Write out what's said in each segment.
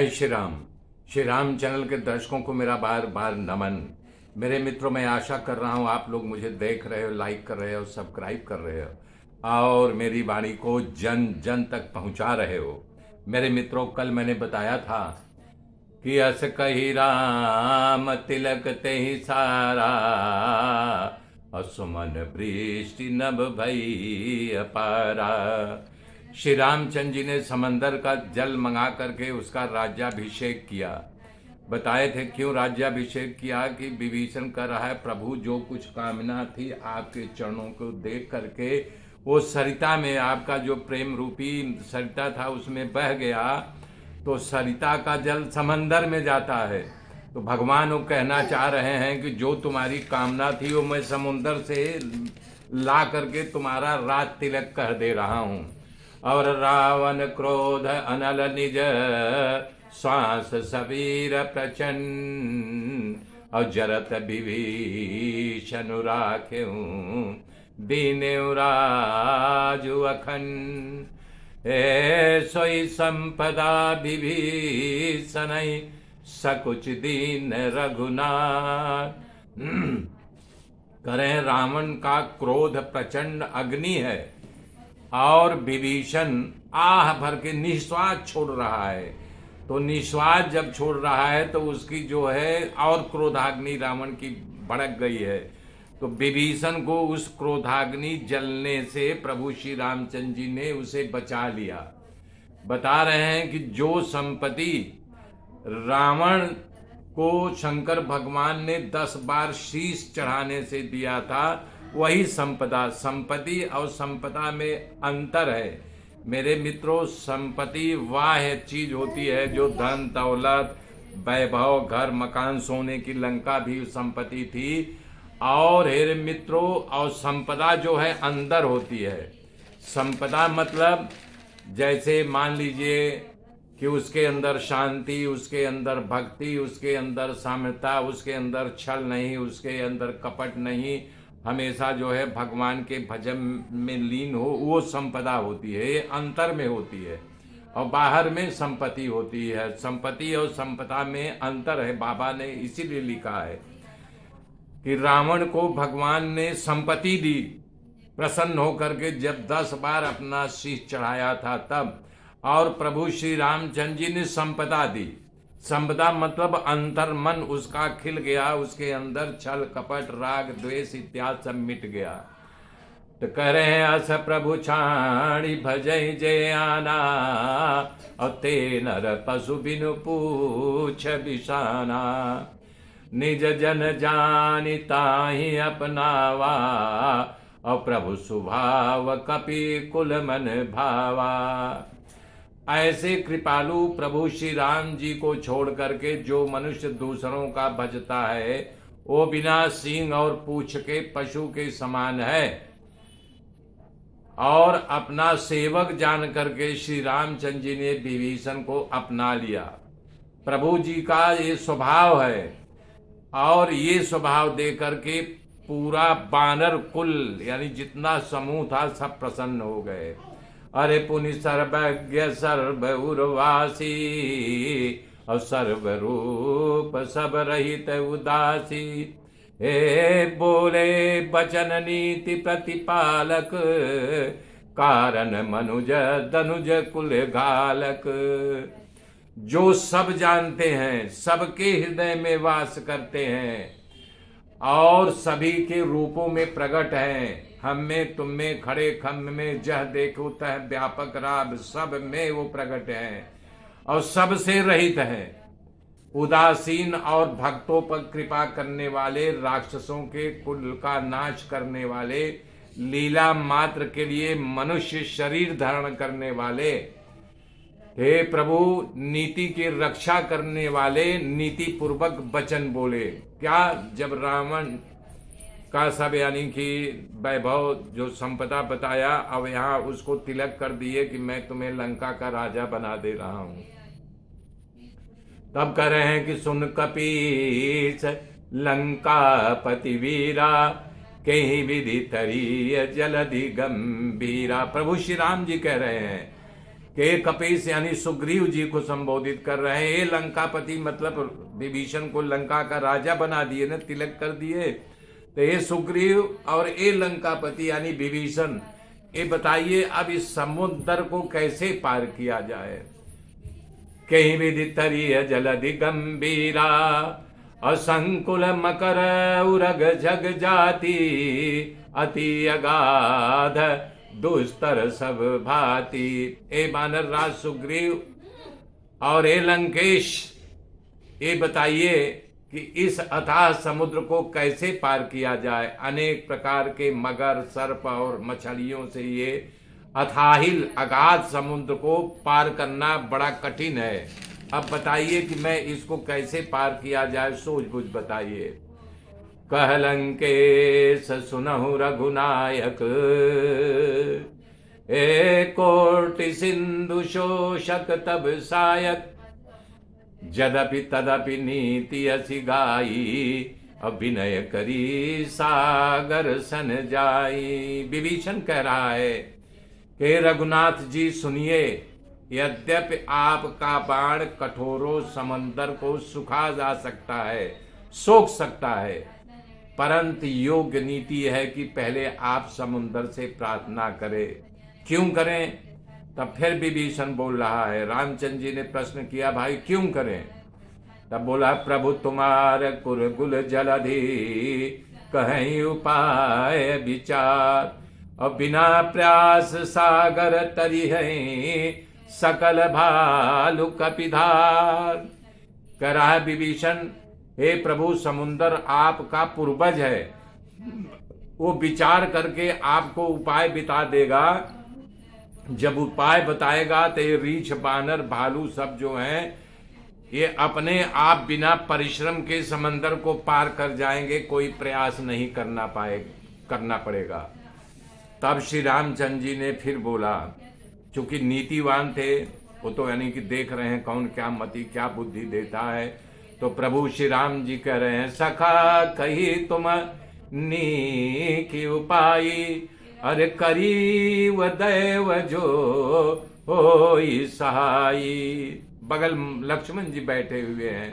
जय श्री राम। श्री राम चैनल के दर्शकों को मेरा बार बार नमन। मेरे मित्रों, मैं आशा कर रहा हूँ आप लोग मुझे देख रहे हो, लाइक कर रहे हो, सब्सक्राइब कर रहे हो और मेरी वाणी को जन जन तक पहुँचा रहे हो। मेरे मित्रों, कल मैंने बताया था कि अस कही राम तिलक ते ही सारा, असुमन वृष्टि नभ भई अपारा। श्री रामचंद्र जी ने समंदर का जल मंगा करके उसका राज्याभिषेक किया। बताए थे क्यों राज्याभिषेक किया कि विभीषण कर रहा है, प्रभु जो कुछ कामना थी आपके चरणों को देख करके वो सरिता में, आपका जो प्रेम रूपी सरिता था उसमें बह गया, तो सरिता का जल समंदर में जाता है। तो भगवान वो कहना चाह रहे हैं कि जो तुम्हारी कामना थी वो मैं समुंदर से ला करके तुम्हारा राज तिलक कर दे रहा हूँ। और रावण क्रोध अनल निज, श्वास सबीर प्रचंड, और जरत विभीषण राख्यूं, दीनेउ राजु अखंड। सोई संपदा विभीषण, सकुच दीन रघुनाथ। करें रावण का क्रोध प्रचंड अग्नि है और विभीषण आह भर के निश्वास छोड़ रहा है। तो निश्वास जब छोड़ रहा है तो उसकी जो है और क्रोधाग्नि रावण की भड़क गई है। तो विभीषण को उस क्रोधाग्नि जलने से प्रभु श्री रामचंद्र जी ने उसे बचा लिया। बता रहे हैं कि जो संपत्ति रावण को शंकर भगवान ने 10 बार शीश चढ़ाने से दिया था, वही संपदा। संपत्ति और संपदा में अंतर है मेरे मित्रों। संपत्ति वाह चीज होती है जो धन दौलत वैभव घर मकान सोने की लंका भी संपत्ति थी। और हे मित्रों, और संपदा जो है अंदर होती है। संपदा मतलब जैसे मान लीजिए कि उसके अंदर शांति, उसके अंदर भक्ति, उसके अंदर साम्यता, उसके अंदर छल नहीं, उसके अंदर कपट नहीं, हमेशा जो है भगवान के भजन में लीन हो, वो संपदा होती है। ये अंतर में होती है और बाहर में संपत्ति होती है। संपत्ति और संपदा में अंतर है। बाबा ने इसीलिए लिखा है कि रावण को भगवान ने संपत्ति दी, प्रसन्न होकर के जब 10 बार अपना शीश चढ़ाया था तब, और प्रभु श्री रामचंद्र जी ने संपदा दी। संपदा मतलब अंतर मन उसका खिल गया, उसके अंदर छल कपट राग द्वेष इत्यादि सब मिट गया। तो कह रहे हैं अस प्रभु छाणी भजई जय आना, और ते नर पशु बिनु पूछ बिसाना। निज जन जानि ताहि अपनावा, और प्रभु स्वभाव कपि कुल मन भावा। ऐसे कृपालु प्रभु श्री राम जी को छोड़ करके जो मनुष्य दूसरों का भजता है वो बिना सींग और पूंछ के पशु के समान है। और अपना सेवक जान करके श्री रामचंद्र जी ने विभीषण को अपना लिया। प्रभु जी का ये स्वभाव है और ये स्वभाव दे करके पूरा वानर कुल यानी जितना समूह था सब प्रसन्न हो गए। अरे पुनि सर्वज्ञ सर्व उर्वासी, और सर्वरूप सब रहित उदासी। हे बोले बचन नीति प्रतिपालक, कारण मनुज दनुज कुल घालक। जो सब जानते हैं, सबके हृदय में वास करते हैं और सभी के रूपों में प्रकट हैं। हम में तुम में खड़े खम्भ में जह देखो तह व्यापक राब, सब में वो प्रकट हैं और सबसे रहित हैं। उदासीन और भक्तों पर कृपा करने वाले, राक्षसों के कुल का नाश करने वाले, लीला मात्र के लिए मनुष्य शरीर धारण करने वाले, हे प्रभु नीति की रक्षा करने वाले, नीति पूर्वक वचन बोले। क्या जब रावण का सब यानी कि वैभव जो संपदा बताया, अब यहाँ उसको तिलक कर दिए कि मैं तुम्हें लंका का राजा बना दे रहा हूँ। तब कह रहे हैं कि सुन कपीस लंका पति वीरा, कहीं विधि तरीय जलधि गंभीरा। प्रभु श्री राम जी कह रहे हैं कि कपीस यानी सुग्रीव जी को संबोधित कर रहे हैं। ये लंकापति मतलब विभीषण को लंका का राजा बना दिए ना, तिलक कर दिए। तो ये सुग्रीव और ये लंकापति यानी विभीषण, ये बताइए अब इस समुद्र को कैसे पार किया जाए। कहीं विधि तरीय जलधि गंभीरा, असंकुल मकर उरग झग जाती, अति अगाध दुस्तर सब भांति। ए बानर राज सुग्रीव और ए लंकेश, ये बताइए कि इस अथाह समुद्र को कैसे पार किया जाए। अनेक प्रकार के मगर, सर्प और मछलियों से ये अथाहिल अगाध समुद्र को पार करना बड़ा कठिन है। अब बताइए कि मैं इसको कैसे पार किया जाए, सोच बुझ बताइए। कह लंकेश सुनहु रघुनायक, ए कोटि सिंधु शोषक तब सायक, जदपि तदपि नीति असि गाई, अभिनय करी सागर सन जाई। विभीषण कह रहा है कि रघुनाथ जी सुनिए, यद्यपि आपका बाण कठोरों समंदर को सुखा जा सकता है, सोख सकता है, परंतु योग्य नीति है कि पहले आप समुद्र से प्रार्थना करें। क्यों करें? तब फिर विभीषण बोल रहा है। रामचंद्र जी ने प्रश्न किया, भाई क्यों करें? तब बोला, प्रभु तुम्हार कुरगुल जलधि, कहीं उपाय विचार, और बिना प्रयास सागर तरी है, सकल भालु कपिधार। कह रहा है विभीषण, हे प्रभु समुद्र आपका पूर्वज है, वो विचार करके आपको उपाय बता देगा। जब उपाय बताएगा तो ये रीछ, बानर, भालू सब जो हैं ये अपने आप बिना परिश्रम के समंदर को पार कर जाएंगे, कोई प्रयास नहीं करना पड़ेगा। तब श्री रामचंद्र जी ने फिर बोला, चूंकि नीतिवान थे वो, तो यानी कि देख रहे हैं कौन क्या मति क्या बुद्धि देता है। तो प्रभु श्री राम जी कह रहे हैं, सखा कही तुम नीकी उपाय, अरे करी व दैव जो होई सहाई। बगल लक्ष्मण जी बैठे हुए हैं।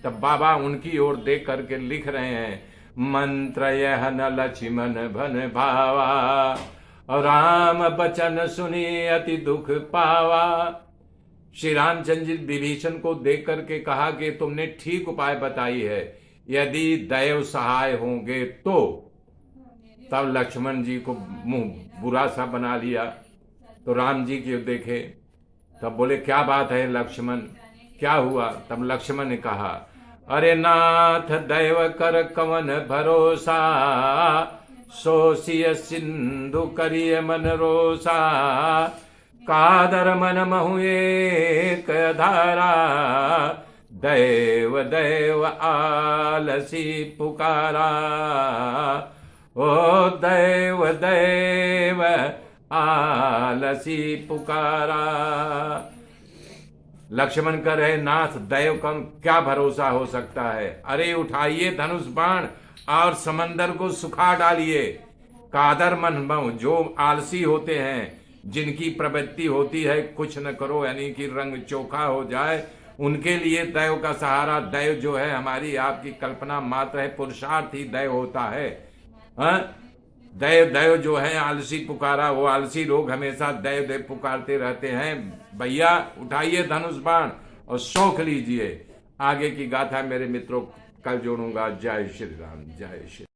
तब बाबा उनकी ओर देख करके लिख रहे हैं, मंत्र यह न लक्ष्मण भन भावा, और राम बचन सुनी अति दुख पावा। श्री रामचंद्र जी विभीषण को देख करके कहा कि तुमने ठीक उपाय बताई है, यदि दैव सहाय होंगे तो। तब लक्ष्मण जी को मुंह बुरा सा बना लिया। तो राम जी की देखे, तब बोले, क्या बात है लक्ष्मण, क्या हुआ? तब लक्ष्मण ने कहा, अरे नाथ दैव कर कवन भरोसा, सोसिय सिंधु करिय मन रोसा, कादर मन महु एक धारा, दैव दैव आलसी पुकारा, ओ दैव दैव आलसी पुकारा। लक्ष्मण कह रहे, नाथ दैव का क्या भरोसा हो सकता है? अरे उठाइए धनुष बाण और समंदर को सुखा डालिए। कादर मन बहु, जो आलसी होते हैं, जिनकी प्रवृत्ति होती है कुछ न करो यानी कि रंग चोखा हो जाए, उनके लिए दैव का सहारा। दैव जो है हमारी आपकी कल्पना मात्र है, पुरुषार्थ ही दैव होता है। दैव दैव जो है आलसी पुकारा, वो आलसी लोग हमेशा दैव दैव पुकारते रहते हैं। भैया उठाइए धनुष बाण और शौक लीजिए। आगे की गाथा मेरे मित्रों कल जोड़ूंगा। जय श्री राम, जय श्री।